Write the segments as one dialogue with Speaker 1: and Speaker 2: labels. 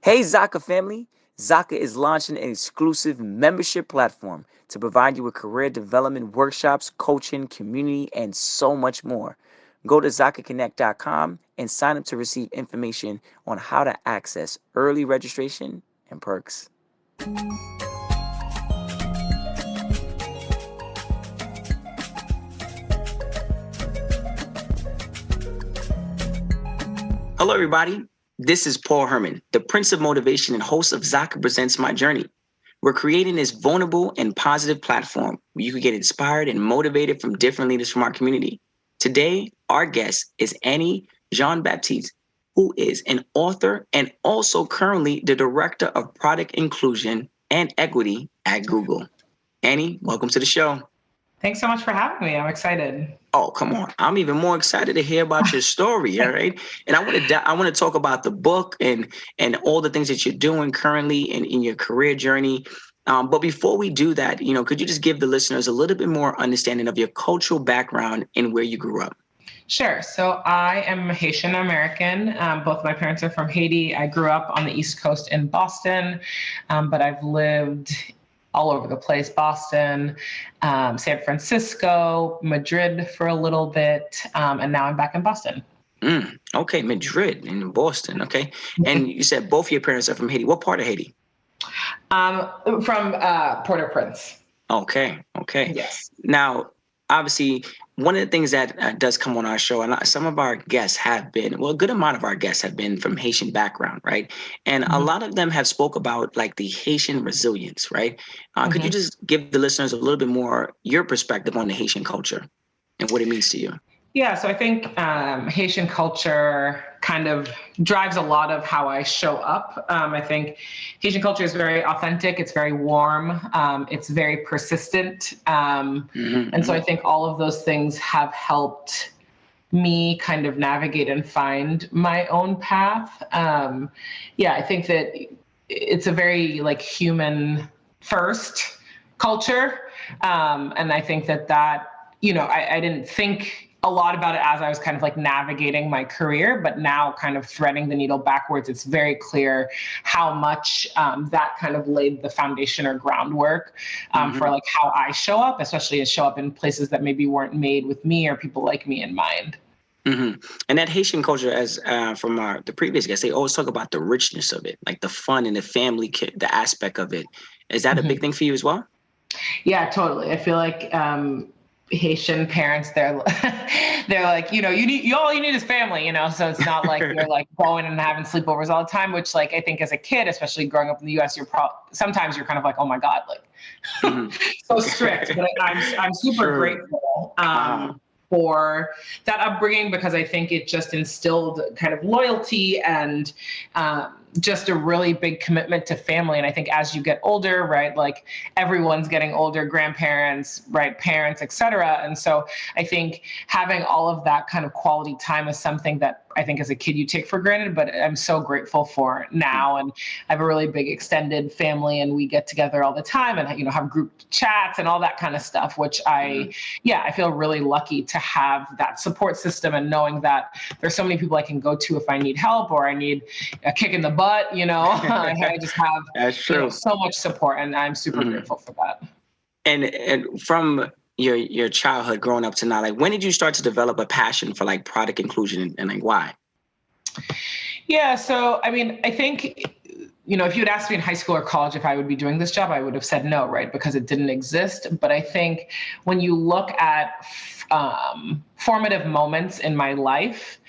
Speaker 1: Hey Zaka family! Zaka is launching an exclusive membership platform to provide you with career development workshops, coaching, community, and so much more. Go to ZakaConnect.com and sign up to receive information on how to access early registration and perks. Hello, everybody. This is Paul Herman, the Prince of Motivation and host of Zaka Presents My Journey. We're creating this vulnerable and positive platform where you can get inspired and motivated from different leaders from our community. Today, our guest is Annie Jean-Baptiste, who is an author and also currently the Director of Product Inclusion and Equity at Google. Annie, welcome to the show.
Speaker 2: Thanks so much for having me. I'm excited.
Speaker 1: Oh, come on. I'm even more excited to hear about your story, all right? And I want to talk about the book and all the things that you're doing currently in your career journey. But before we do that, could you just give the listeners a little bit more understanding of your cultural background and where you grew up?
Speaker 2: Sure. So I am Haitian American. Both my parents are from Haiti. I grew up on the East Coast in Boston, but I've lived all over the place: Boston, San Francisco, Madrid for a little bit, and now I'm back in Boston.
Speaker 1: Okay, Madrid and Boston. Okay. And you said both your parents are from Haiti. What part of Haiti?
Speaker 2: From Port-au-Prince.
Speaker 1: Okay.
Speaker 2: Yes.
Speaker 1: Now, obviously, one of the things that does come on our show, and some of our guests have been, well, a good amount of our guests have been from Haitian background, right? And a lot of them have spoke about like the Haitian resilience, right? Could you just give the listeners a little bit more your perspective on the Haitian culture and what it means to you?
Speaker 2: Yeah, so I think Haitian culture kind of drives a lot of how I show up. I think Haitian culture is very authentic. It's very warm. It's very persistent. And so I think all of those things have helped me kind of navigate and find my own path. I think that it's a very like human first culture. And I think that I didn't think a lot about it as I was kind of like navigating my career, but now kind of threading the needle backwards, it's very clear how much that kind of laid the foundation or groundwork for like how I show up, especially to show up in places that maybe weren't made with me or people like me in mind.
Speaker 1: And that Haitian culture, as from the previous guests, they always talk about the richness of it, like the fun and the family, the aspect of it. Is that a big thing for you as well?
Speaker 2: Yeah, totally. I feel like Haitian parents, they're like, all you need is family, so it's not like you're like going and having sleepovers all the time, which like I think as a kid, especially growing up in the US, sometimes you're kind of like, oh my God, like so strict. But I'm super grateful for that upbringing, because I think it just instilled kind of loyalty and just a really big commitment to family. And I think as you get older, right, like everyone's getting older, grandparents, right, parents, et cetera. And so I think having all of that kind of quality time is something that I think as a kid you take for granted, but I'm so grateful for now. And I have a really big extended family, and we get together all the time and, have group chats and all that kind of stuff, which I feel really lucky to have that support system, and knowing that there's so many people I can go to if I need help or I need a kick in the butt, I just have so much support, and I'm super grateful for that.
Speaker 1: And from your childhood growing up to now, like when did you start to develop a passion for like product inclusion, and like why?
Speaker 2: Yeah, so I mean, I think, if you had asked me in high school or college if I would be doing this job, I would have said no, right? Because it didn't exist. But I think when you look at formative moments in my life,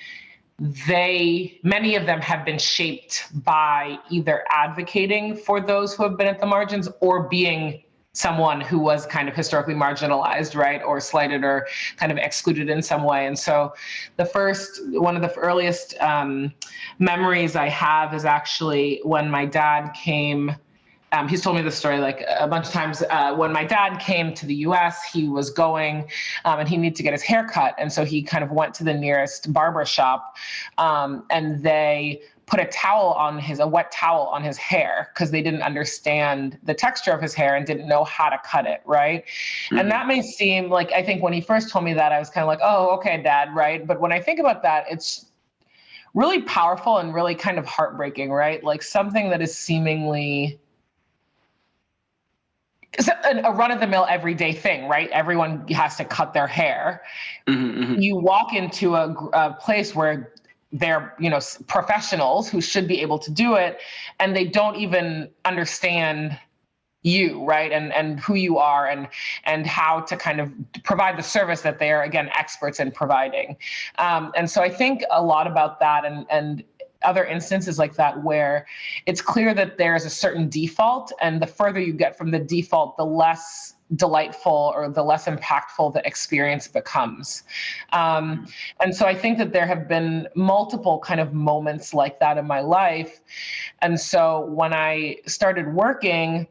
Speaker 2: many of them have been shaped by either advocating for those who have been at the margins or being someone who was kind of historically marginalized, right, or slighted or kind of excluded in some way. And so one of the earliest memories I have is actually when my dad came. He's told me this story like a bunch of times. When my dad came to the US, he was going and he needed to get his hair cut. And so he kind of went to the nearest barber shop and they put a wet towel on his hair because they didn't understand the texture of his hair and didn't know how to cut it, right? And that may seem like, I think when he first told me that, I was kind of like, oh, okay, Dad, right? But when I think about that, it's really powerful and really kind of heartbreaking, right? Like something that is seemingly a run-of-the-mill everyday thing, right? Everyone has to cut their hair. You walk into a place where they're, professionals who should be able to do it, and they don't even understand you, right? And who you are, and how to kind of provide the service that they are, again, experts in providing. And so I think a lot about that, and other instances like that where it's clear that there is a certain default, and the further you get from the default, the less delightful or the less impactful the experience becomes. And so I think that there have been multiple kind of moments like that in my life. And so when I started working,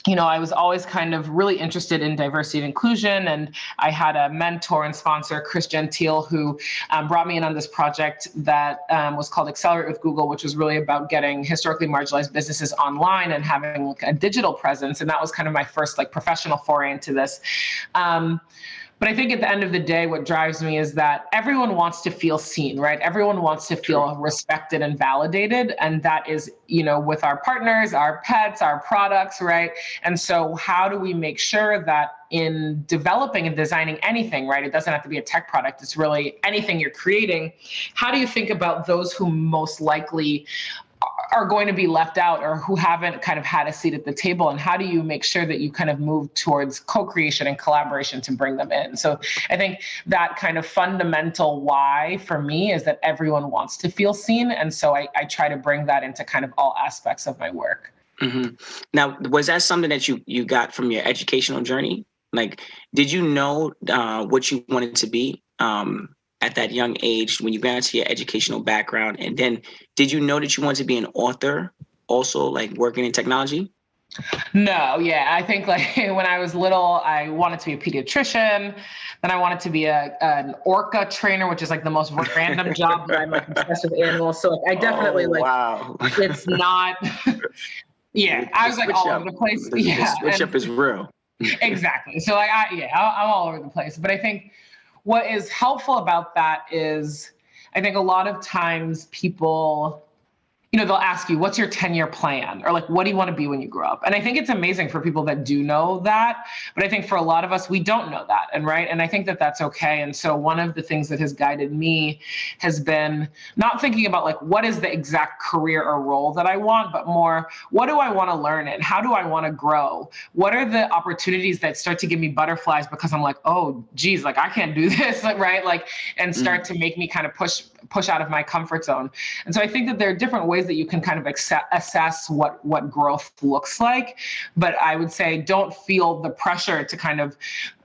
Speaker 2: I was always kind of really interested in diversity and inclusion. And I had a mentor and sponsor, Chris Gentile, who brought me in on this project that was called Accelerate with Google, which was really about getting historically marginalized businesses online and having like a digital presence. And that was kind of my first like professional foray into this. But I think at the end of the day, what drives me is that everyone wants to feel seen, right? Everyone wants to feel respected and validated. And that is, with our partners, our pets, our products, right? And so how do we make sure that in developing and designing anything, right? It doesn't have to be a tech product. It's really anything you're creating. How do you think about those who most likely are going to be left out or who haven't kind of had a seat at the table? And how do you make sure that you kind of move towards co-creation and collaboration to bring them in? So I think that kind of fundamental why for me is that everyone wants to feel seen. And so I try to bring that into kind of all aspects of my work.
Speaker 1: Now, was that something that you got from your educational journey? Like, did you know what you wanted to be at that young age when you got into your educational background? And then did you know that you wanted to be an author also, like working in technology?
Speaker 2: No, yeah. I think like when I was little, I wanted to be a pediatrician. Then I wanted to be an orca trainer, which is like the most random job, but I'm like obsessed with animals. So like, I definitely
Speaker 1: wow.
Speaker 2: It's not, yeah. I was like all over the place.
Speaker 1: The switch up is real.
Speaker 2: Exactly. So like, I'm all over the place. But I think what is helpful about that is I think a lot of times people, they'll ask you, what's your 10-year plan? Or like, what do you want to be when you grow up? And I think it's amazing for people that do know that. But I think for a lot of us, we don't know that. And I think that that's okay. And so one of the things that has guided me has been not thinking about like, what is the exact career or role that I want, but more, what do I want to learn and how do I want to grow? What are the opportunities that start to give me butterflies because I'm like, oh, geez, like I can't do this, right? Like, and start to make me kind of push out of my comfort zone. And so I think that there are different ways that you can kind of assess what growth looks like. But I would say don't feel the pressure to kind of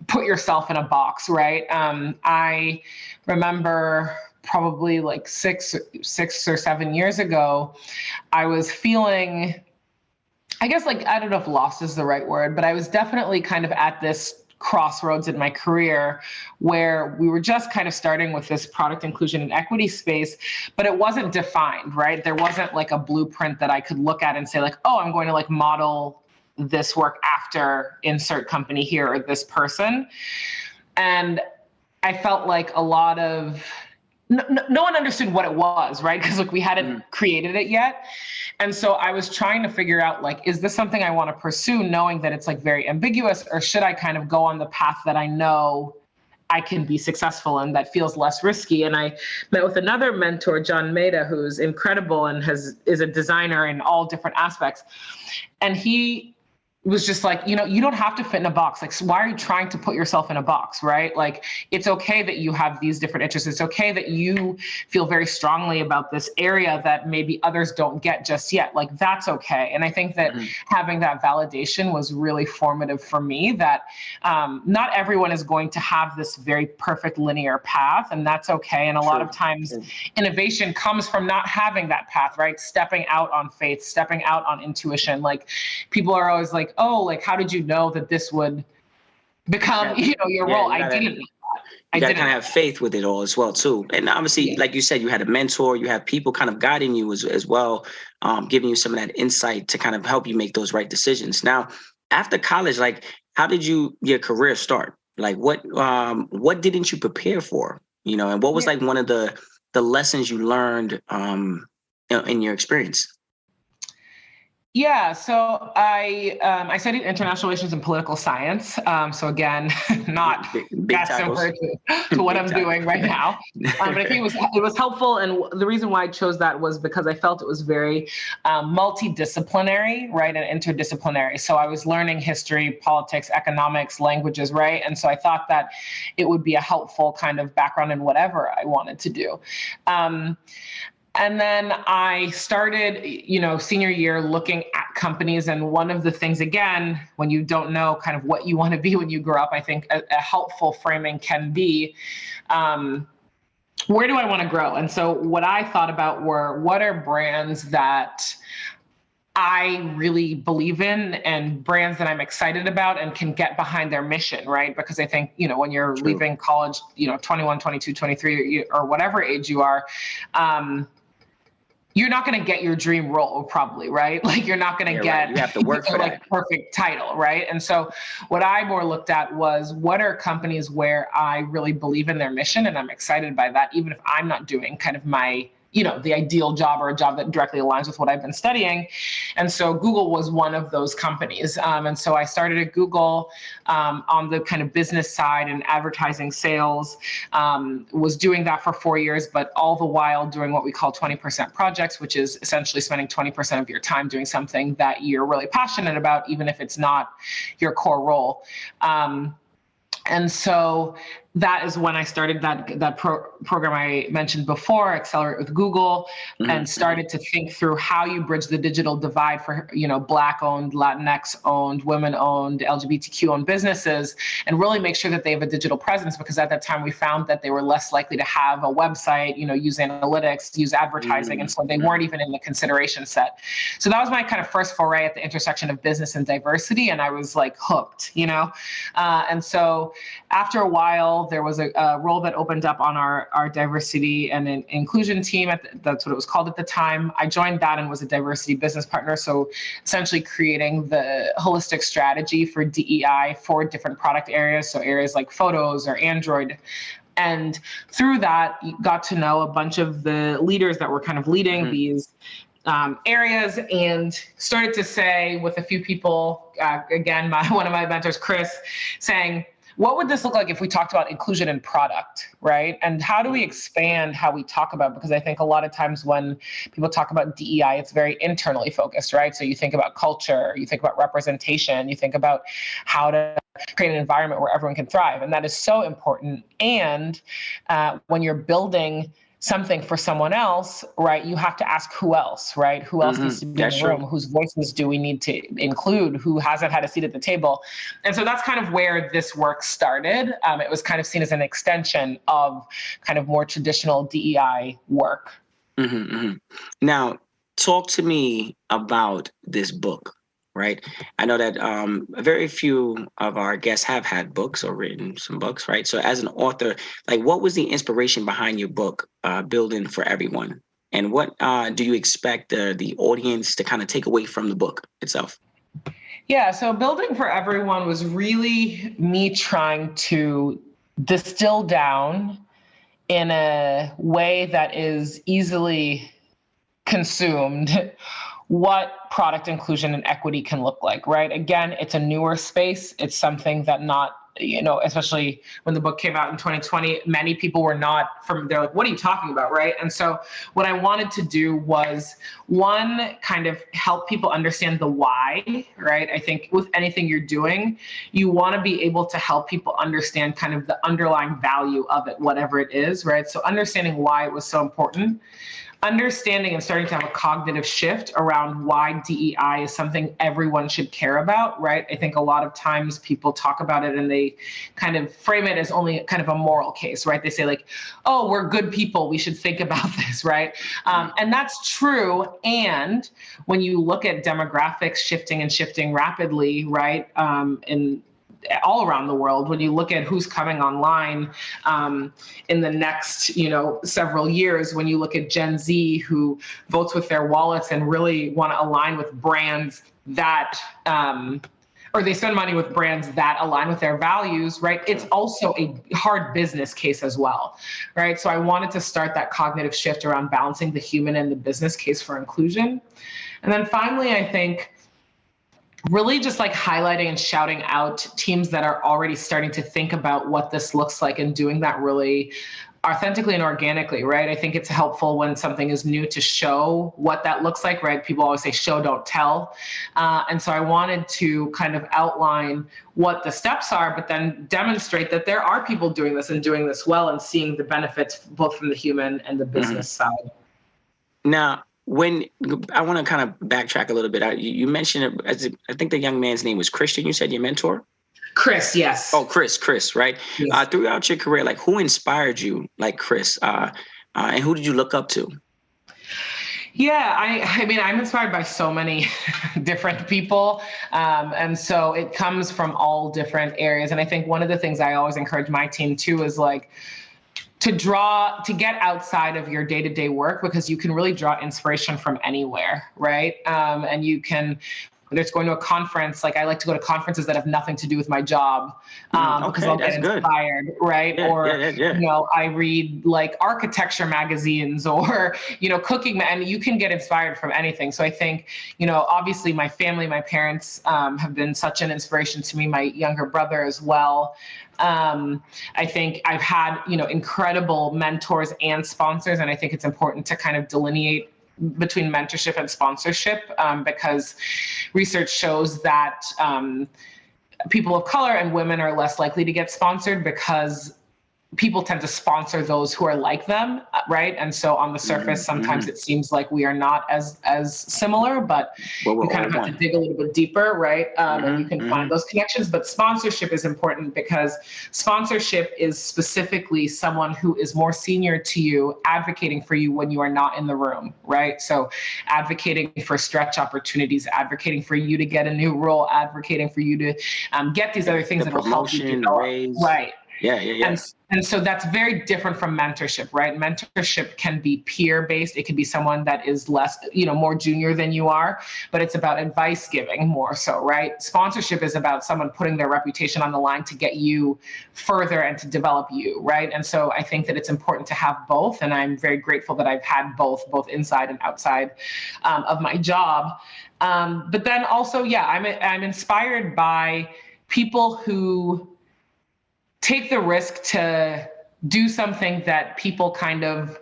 Speaker 2: put yourself in a box, right? I remember probably like six or 7 years ago, I was feeling, I guess like, I don't know if lost is the right word, but I was definitely kind of at this crossroads in my career where we were just kind of starting with this product inclusion and equity space, but it wasn't defined, right? There wasn't like a blueprint that I could look at and say like, oh, I'm going to like model this work after insert company here or this person. And I felt like a lot of, no one understood what it was, right? Because like we hadn't created it yet. And so I was trying to figure out like, is this something I want to pursue knowing that it's like very ambiguous, or should I kind of go on the path that I know I can be successful in that feels less risky? And I met with another mentor, John Maeda, who's incredible and is a designer in all different aspects. And he was just like, you don't have to fit in a box. Like, so why are you trying to put yourself in a box, right? Like, it's okay that you have these different interests. It's okay that you feel very strongly about this area that maybe others don't get just yet. Like, that's okay. And I think that having that validation was really formative for me, that not everyone is going to have this very perfect linear path, and that's okay. And a lot of times innovation comes from not having that path, right? Stepping out on faith, stepping out on intuition. Like, people are always like, oh, like, how did you know that this would become, your role? I didn't know that. You gotta kind of have
Speaker 1: faith with it all as well, too. And obviously, like you said, you had a mentor, you have people kind of guiding you as well, giving you some of that insight to kind of help you make those right decisions. Now, after college, like, how did your career start? Like, what didn't you prepare for? And what was like one of the the lessons you learned in your experience?
Speaker 2: Yeah, so I studied international relations and political science. So again, not
Speaker 1: Big
Speaker 2: that
Speaker 1: titles.
Speaker 2: similar to what I'm doing right now. But I think it was helpful, and the reason why I chose that was because I felt it was very multidisciplinary, right, and interdisciplinary. So I was learning history, politics, economics, languages, right, and so I thought that it would be a helpful kind of background in whatever I wanted to do. And then I started, senior year looking at companies. And one of the things, again, when you don't know kind of what you want to be when you grow up, I think a helpful framing can be, where do I want to grow? And so what I thought about were, what are brands that I really believe in and brands that I'm excited about and can get behind their mission, right? Because I think, when you're
Speaker 1: True.
Speaker 2: leaving college, 21, 22, 23, or whatever age you are, you're not going to get your dream role probably, right? Like you're not going to get
Speaker 1: right. You have to work for
Speaker 2: like
Speaker 1: that.
Speaker 2: perfect title, right? And so what I more looked at was, what are companies where I really believe in their mission and I'm excited by that, even if I'm not doing kind of my, the ideal job or a job that directly aligns with what I've been studying. And so Google was one of those companies. And so I started at Google on the kind of business side and advertising sales, was doing that for 4 years, but all the while doing what we call 20% projects, which is essentially spending 20% of your time doing something that you're really passionate about, even if it's not your core role. And so that is when I started that program I mentioned before, Accelerate with Google, and started to think through how you bridge the digital divide for, Black-owned, Latinx-owned, women-owned, LGBTQ-owned businesses, and really make sure that they have a digital presence, because at that time we found that they were less likely to have a website, use analytics, use advertising, and so they weren't even in the consideration set. So that was my kind of first foray at the intersection of business and diversity, and I was like hooked, and so after a while, there was a role that opened up on our diversity and inclusion team. That's what it was called at the time. I joined that and was a diversity business partner. So essentially creating the holistic strategy for DEI for different product areas. So areas like photos or Android. And through that, you got to know a bunch of the leaders that were kind of leading these areas, and started to say with a few people, again, one of my mentors, Chris, saying, what would this look like if we talked about inclusion in product, right? And how do we expand how we talk about it? Because I think a lot of times when people talk about DEI, it's very internally focused, right? So you think about culture, you think about representation, you think about how to create an environment where everyone can thrive. And that is so important. And when you're building something for someone else, right, you have to ask who else, right? Who else needs to be in the room? Whose voices do we need to include? Who hasn't had a seat at the table? And so that's kind of where this work started. It was kind of seen as an extension of kind of more traditional DEI work.
Speaker 1: Now, talk to me about this book. Right. I know that very few of our guests have had books or written some books. Right. So as an author, like, what was the inspiration behind your book, Building for Everyone? And what do you expect the audience to kind of take away from the book itself?
Speaker 2: Yeah. So Building for Everyone was really me trying to distill down in a way that is easily consumed what product inclusion and equity can look like, right? Again, it's a newer space. It's something that not, especially when the book came out in 2020, many people were not they're like, what are you talking about, right? And so what I wanted to do was, one, kind of help people understand the why, right? I think with anything you're doing, you want to be able to help people understand kind of the underlying value of it, whatever it is, right? So understanding why it was so important. Understanding and starting to have a cognitive shift around why DEI is something everyone should care about, right? I think a lot of times people talk about it and they kind of frame it as only kind of a moral case, right? They say like, oh, we're good people, we should think about this, right? And that's true. And when you look at demographics shifting rapidly, right? In all around the world, when you look at who's coming online in the next, several years, when you look at Gen Z who votes with their wallets and really want to align with brands that or they spend money with brands that align with their values, right? It's also a hard business case as well, right? So I wanted to start that cognitive shift around balancing the human and the business case for inclusion. And then finally, I think really just like highlighting and shouting out teams that are already starting to think about what this looks like and doing that really authentically and organically, right? I think it's helpful when something is new to show what that looks like, right? People always say show, don't tell. And so I wanted to kind of outline what the steps are, but then demonstrate that there are people doing this and doing this well and seeing the benefits both from the human and the business side.
Speaker 1: Now, when I want to kind of backtrack a little bit, you mentioned, I think the young man's name was Christian, you said your mentor?
Speaker 2: Chris, yes.
Speaker 1: Oh, Chris, right? Yes. Throughout your career, like who inspired you like Chris? And who did you look up to?
Speaker 2: Yeah, I mean, I'm inspired by so many different people. And so it comes from all different areas. And I think one of the things I always encourage my team too is like, to get outside of your day-to-day work, because you can really draw inspiration from anywhere, right? And you can, whether it's going to a conference, like I like to go to conferences that have nothing to do with my job, because I'll get inspired, good. Right? Yeah, you know, I read like architecture magazines or, you know, cooking, and you can get inspired from anything. So I think, you know, obviously my family, my parents have been such an inspiration to me, my younger brother as well. I think I've had, you know, incredible mentors and sponsors, and I think it's important to kind of delineate between mentorship and sponsorship, because research shows that people of color and women are less likely to get sponsored because people tend to sponsor those who are like them, right? And so on the surface, sometimes it seems like we are not as similar, but you kind of have to dig a little bit deeper, right? And you can find those connections. But sponsorship is important because sponsorship is specifically someone who is more senior to you, advocating for you when you are not in the room, right? So advocating for stretch opportunities, advocating for you to get a new role, advocating for you to get these other things that will help you develop. Right.
Speaker 1: Yeah.
Speaker 2: And so that's very different from mentorship, right? Mentorship can be peer-based. It can be someone that is less, you know, more junior than you are, but it's about advice giving more so, right? Sponsorship is about someone putting their reputation on the line to get you further and to develop you, right? And so I think that it's important to have both, and I'm very grateful that I've had both inside and outside of my job. But then also, yeah, I'm inspired by people who take the risk to do something that people kind of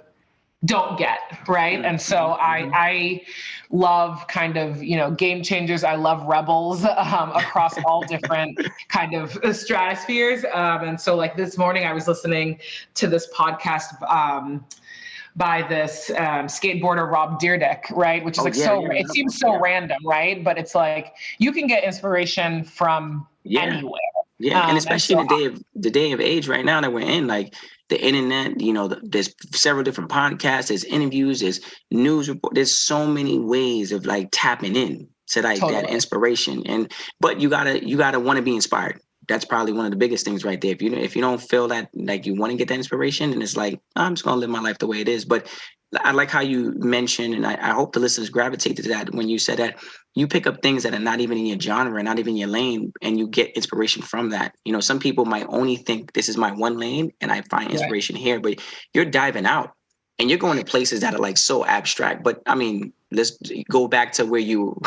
Speaker 2: don't get, right? And so I love kind of, you know, game changers. I love rebels across all different kind of stratospheres. And so like this morning I was listening to this podcast by this skateboarder, Rob Dyrdek, right? Which is it seems so random, right? But it's like, you can get inspiration from anywhere.
Speaker 1: Yeah, and especially the day of age right now that we're in, like the internet, you know, there's several different podcasts, there's interviews, there's news report, there's so many ways of like tapping in to like that inspiration. But you gotta want to be inspired. That's probably one of the biggest things right there. If you don't feel that like you want to get that inspiration, then it's like, I'm just gonna live my life the way it is. But I like how you mentioned, and I hope the listeners gravitate to that when you said that you pick up things that are not even in your genre, not even your lane, and you get inspiration from that. You know, some people might only think this is my one lane and I find inspiration here, but you're diving out and you're going to places that are like so abstract. But I mean, let's go back to where you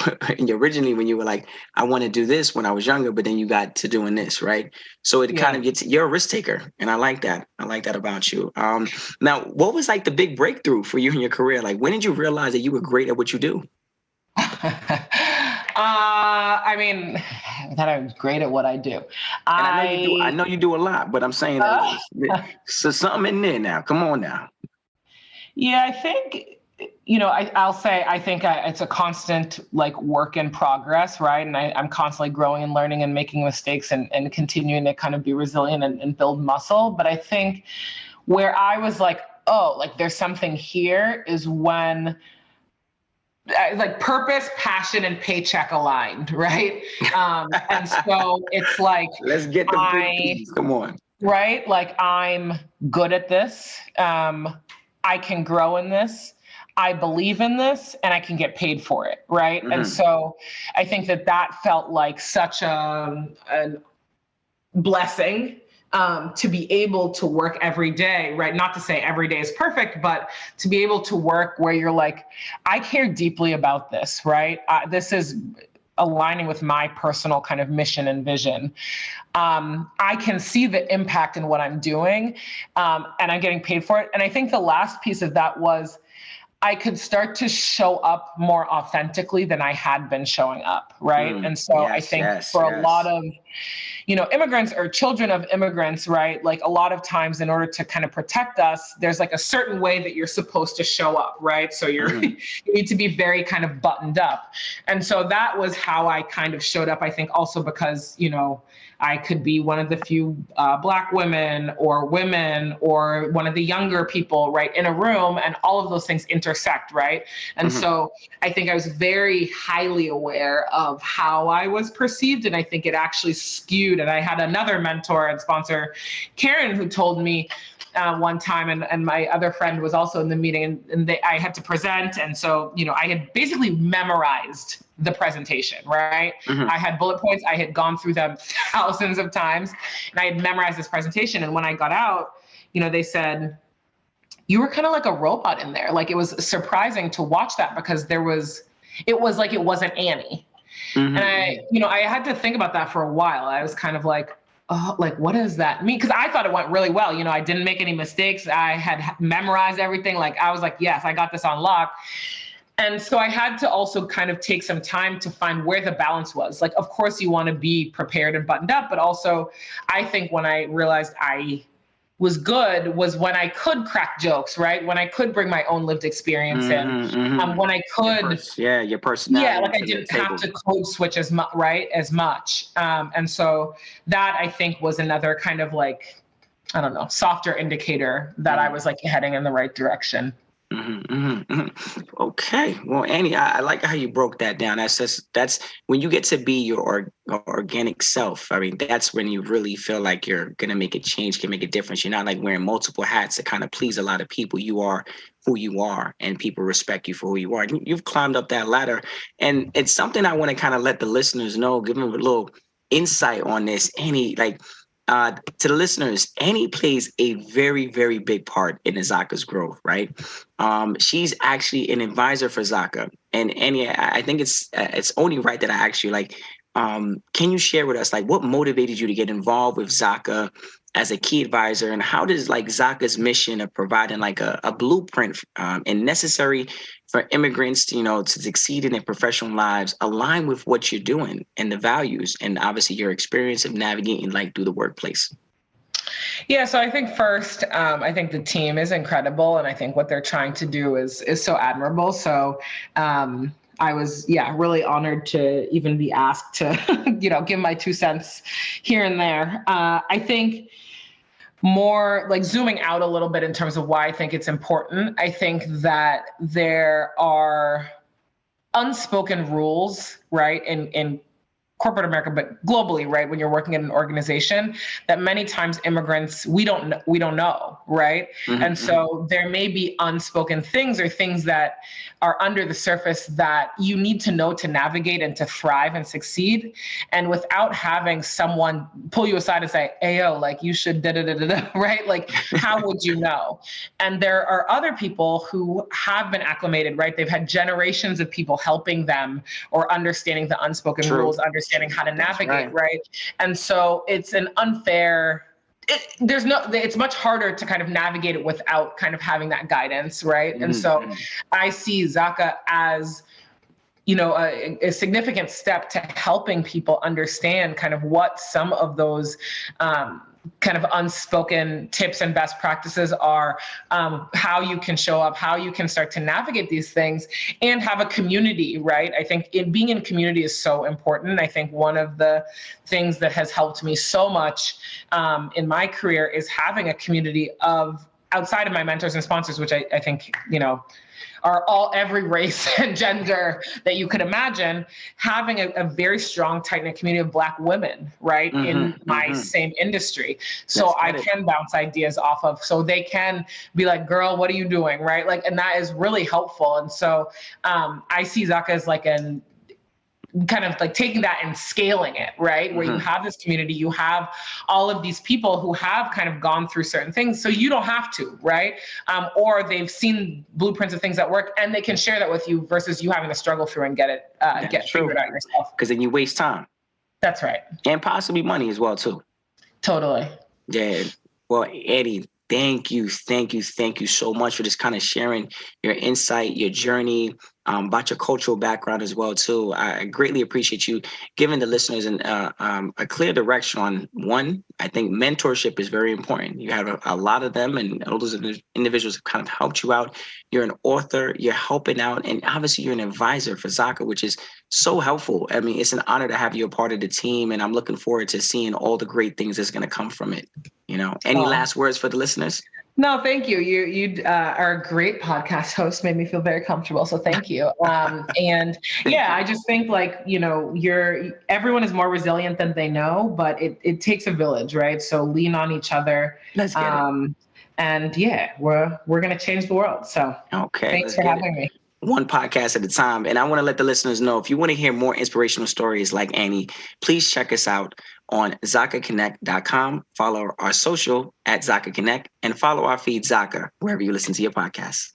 Speaker 1: originally, when you were like, I want to do this when I was younger, but then you got to doing this, right? So it kind of gets, you're a risk taker. And I like that. I like that about you. Now, what was like the big breakthrough for you in your career? Like, when did you realize that you were great at what you do?
Speaker 2: I mean, that I was great at what I do.
Speaker 1: I know you do a lot, but I'm saying so something in there now. Come on now.
Speaker 2: Yeah, I think, you know, I'll say, I think it's a constant like work in progress, right? And I'm constantly growing and learning and making mistakes and continuing to kind of be resilient and build muscle. But I think where I was like, oh, like there's something here is when like purpose, passion, and paycheck aligned, right? And so it's like,
Speaker 1: let's get the big piece. Come on.
Speaker 2: Right? Like I'm good at this. I can grow in this. I believe in this and I can get paid for it, right?
Speaker 1: Mm-hmm.
Speaker 2: And so I think that felt like such a blessing, to be able to work every day, right? Not to say every day is perfect, but to be able to work where you're like, I care deeply about this, right? This is aligning with my personal kind of mission and vision. I can see the impact in what I'm doing, and I'm getting paid for it. And I think the last piece of that was I could start to show up more authentically than I had been showing up, right? And so I think for a lot of, immigrants or children of immigrants, right? Like a lot of times in order to kind of protect us, there's like a certain way that you're supposed to show up, right? So you need to be very kind of buttoned up. And so that was how I kind of showed up, I think also because, I could be one of the few Black women or one of the younger people, right, in a room, and all of those things intersect, right? And so I think I was very highly aware of how I was perceived, and I think it actually skewed. And I had another mentor and sponsor, Karen, who told me one time, and my other friend was also in the meeting, and I had to present. And so, I had basically memorized the presentation, right? I had bullet points. I had gone through them thousands of times, and I had memorized this presentation. And when I got out, they said, you were kind of like a robot in there. Like, it was surprising to watch that because it was like, it wasn't Annie. And I had to think about that for a while. I was kind of like, oh, like, what does that mean? Because I thought it went really well. I didn't make any mistakes. I had memorized everything. Like, I was like, yes, I got this on lock. And so I had to also kind of take some time to find where the balance was. Like, of course, you want to be prepared and buttoned up, but also I think when I realized I was good was when I could crack jokes, right? When I could bring my own lived experience in, when I could,
Speaker 1: your personality.
Speaker 2: Yeah, like I didn't have to code switch as much. And so that I think was another kind of like, I don't know, softer indicator that I was like heading in the right direction.
Speaker 1: Okay. Well, Annie, I like how you broke that down. That's when you get to be your organic self. I mean, that's when you really feel like you're going to make a change, can make a difference. You're not like wearing multiple hats to kind of please a lot of people. You are who you are, and people respect you for who you are. You've climbed up that ladder, and it's something I want to kind of let the listeners know, give them a little insight on this. Annie, to the listeners, Annie plays a very, very big part in Zaka's growth, right? She's actually an advisor for Zaka. And Annie, I think it's only right that I ask you, can you share with us, what motivated you to get involved with Zaka as a key advisor, and how does Zaka's mission of providing a blueprint and necessary for immigrants, to succeed in their professional lives align with what you're doing and the values and obviously your experience of navigating through the workplace?
Speaker 2: Yeah, so I think first, I think the team is incredible, and I think what they're trying to do is so admirable. So I was, really honored to even be asked to, give my 2 cents here and there. I think more zooming out a little bit in terms of why I think it's important. I think that there are unspoken rules, right, in corporate America, but globally, right, when you're working in an organization, that many times immigrants, we don't know, right? And so there may be unspoken things or things that are under the surface that you need to know to navigate and to thrive and succeed. And without having someone pull you aside and say, hey, yo, you should da-da-da-da-da, right? How would you know? And there are other people who have been acclimated, right? They've had generations of people helping them or understanding the unspoken rules, understanding how to navigate, right? And so it's an unfair, it's much harder to kind of navigate it without kind of having that guidance, right? And so I see Zaka as, a significant step to helping people understand kind of what some of those kind of unspoken tips and best practices are, how you can show up, how you can start to navigate these things and have a community, right? I think being in community is so important. I think one of the things that has helped me so much in my career is having a community of outside of my mentors and sponsors, which I think, are every race and gender that you could imagine, having a very strong, tight-knit community of Black women, right, in my same industry. So I can bounce ideas off of, so they can be like, girl, what are you doing, right? Like, and that is really helpful. And so I see Zaka as like kind of like taking that and scaling it, right? Where you have this community, you have all of these people who have kind of gone through certain things, so you don't have to, right? Or they've seen blueprints of things that work, and they can share that with you versus you having to struggle through and get figured out yourself.
Speaker 1: Because then you waste time.
Speaker 2: That's right.
Speaker 1: And possibly money as well, too.
Speaker 2: Totally.
Speaker 1: Yeah. Well, Eddie, thank you so much for just kind of sharing your insight, your journey, about your cultural background as well too. I greatly appreciate you giving the listeners a clear direction on one. I think mentorship is very important. You have a lot of them, and all those individuals have kind of helped you out. You're an author, you're helping out, and obviously you're an advisor for Zaka, which is so helpful. I mean, it's an honor to have you a part of the team, and I'm looking forward to seeing all the great things that's going to come from it. Any last words for the listeners?
Speaker 2: No, thank you. You are a great podcast host. Made me feel very comfortable. So thank you. And yeah, I just think everyone is more resilient than they know, but it takes a village, right? So lean on each other.
Speaker 1: Let's get it.
Speaker 2: And yeah, we're going to change the world. So thanks for having me.
Speaker 1: One podcast at a time. And I want to let the listeners know, if you want to hear more inspirational stories like Annie, please check us out on ZakaConnect.com. Follow our social at Zaka Connect, and follow our feed Zaka wherever you listen to your podcasts.